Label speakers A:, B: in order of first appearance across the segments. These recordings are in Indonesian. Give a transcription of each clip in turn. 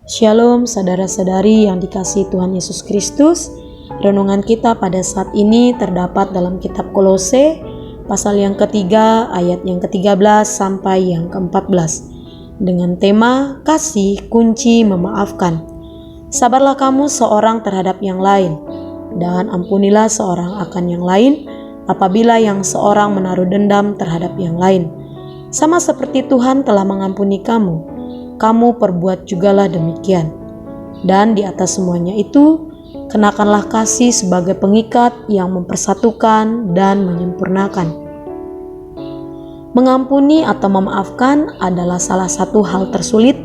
A: Shalom saudara-saudari yang dikasihi Tuhan Yesus Kristus. Renungan kita pada saat ini terdapat dalam kitab Kolose pasal yang ketiga ayat yang ke-13 sampai yang ke-14 dengan tema kasih kunci memaafkan. Sabarlah kamu seorang terhadap yang lain dan ampunilah seorang akan yang lain apabila yang seorang menaruh dendam terhadap yang lain. Sama seperti Tuhan telah mengampuni kamu perbuat jugalah demikian. Dan di atas semuanya itu, kenakanlah kasih sebagai pengikat yang mempersatukan dan menyempurnakan. Mengampuni atau memaafkan adalah salah satu hal tersulit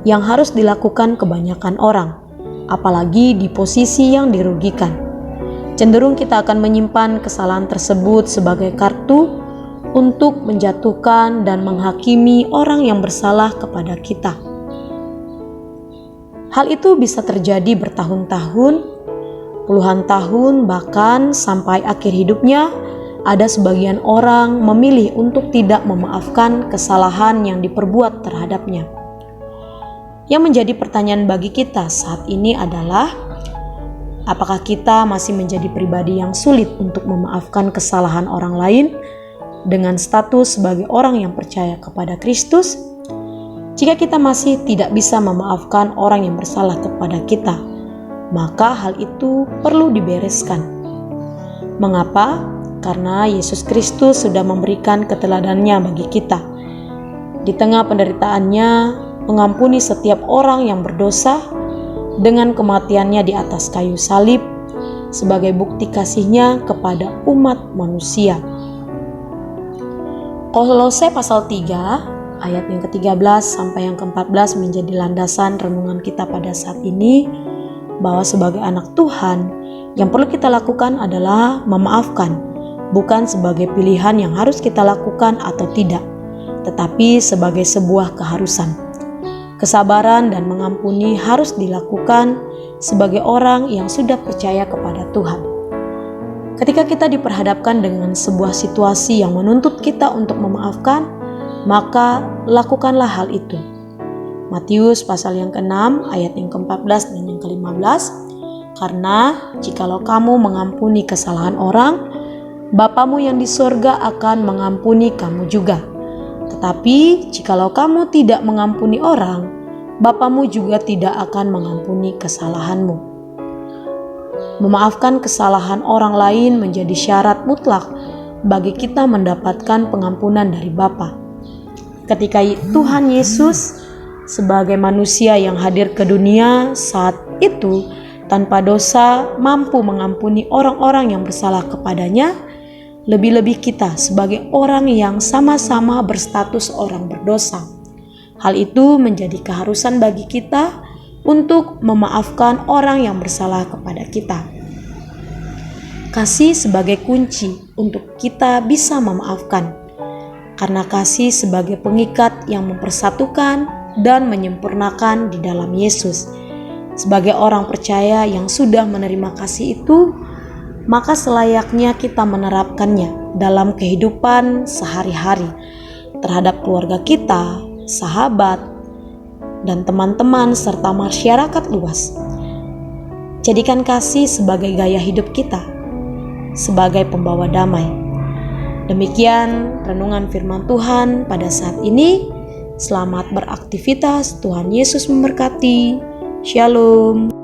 A: yang harus dilakukan kebanyakan orang, apalagi di posisi yang dirugikan. Cenderung kita akan menyimpan kesalahan tersebut sebagai kartu untuk menjatuhkan dan menghakimi orang yang bersalah kepada kita. Hal itu bisa terjadi bertahun-tahun, puluhan tahun, bahkan sampai akhir hidupnya. Ada sebagian orang memilih untuk tidak memaafkan kesalahan yang diperbuat terhadapnya. Yang menjadi pertanyaan bagi kita saat ini adalah, apakah kita masih menjadi pribadi yang sulit untuk memaafkan kesalahan orang lain dengan status sebagai orang yang percaya kepada Kristus? Jika kita masih tidak bisa memaafkan orang yang bersalah kepada kita, maka hal itu perlu dibereskan. Mengapa? Karena Yesus Kristus sudah memberikan keteladanannya bagi kita. Di tengah penderitaannya, mengampuni setiap orang yang berdosa dengan kematiannya di atas kayu salib sebagai bukti kasihnya kepada umat manusia. Kolose pasal 3 ayat yang ke-13 sampai yang ke-14 menjadi landasan renungan kita pada saat ini, bahwa sebagai anak Tuhan yang perlu kita lakukan adalah memaafkan, bukan sebagai pilihan yang harus kita lakukan atau tidak, tetapi sebagai sebuah keharusan. Kesabaran dan mengampuni harus dilakukan sebagai orang yang sudah percaya kepada Tuhan. Ketika kita diperhadapkan dengan sebuah situasi yang menuntut kita untuk memaafkan, maka lakukanlah hal itu. Matius pasal yang ke-6 ayat yang ke-14 dan yang ke-15. Karena jikalau kamu mengampuni kesalahan orang, Bapamu yang di sorga akan mengampuni kamu juga. Tetapi jikalau kamu tidak mengampuni orang, Bapamu juga tidak akan mengampuni kesalahanmu. Memaafkan kesalahan orang lain menjadi syarat mutlak bagi kita mendapatkan pengampunan dari Bapa. Ketika Tuhan Yesus sebagai manusia yang hadir ke dunia saat itu tanpa dosa mampu mengampuni orang-orang yang bersalah kepadanya, lebih-lebih kita sebagai orang yang sama-sama berstatus orang berdosa. Hal itu menjadi keharusan bagi kita untuk memaafkan orang yang bersalah kepada kita. Kasih sebagai kunci untuk kita bisa memaafkan, karena kasih sebagai pengikat yang mempersatukan dan menyempurnakan di dalam Yesus. Sebagai orang percaya yang sudah menerima kasih itu, maka selayaknya kita menerapkannya dalam kehidupan sehari-hari terhadap keluarga kita, sahabat, dan teman-teman serta masyarakat luas. Jadikan kasih sebagai gaya hidup kita, sebagai pembawa damai. Demikian renungan firman Tuhan pada saat ini. Selamat beraktivitas, Tuhan Yesus memberkati. Shalom.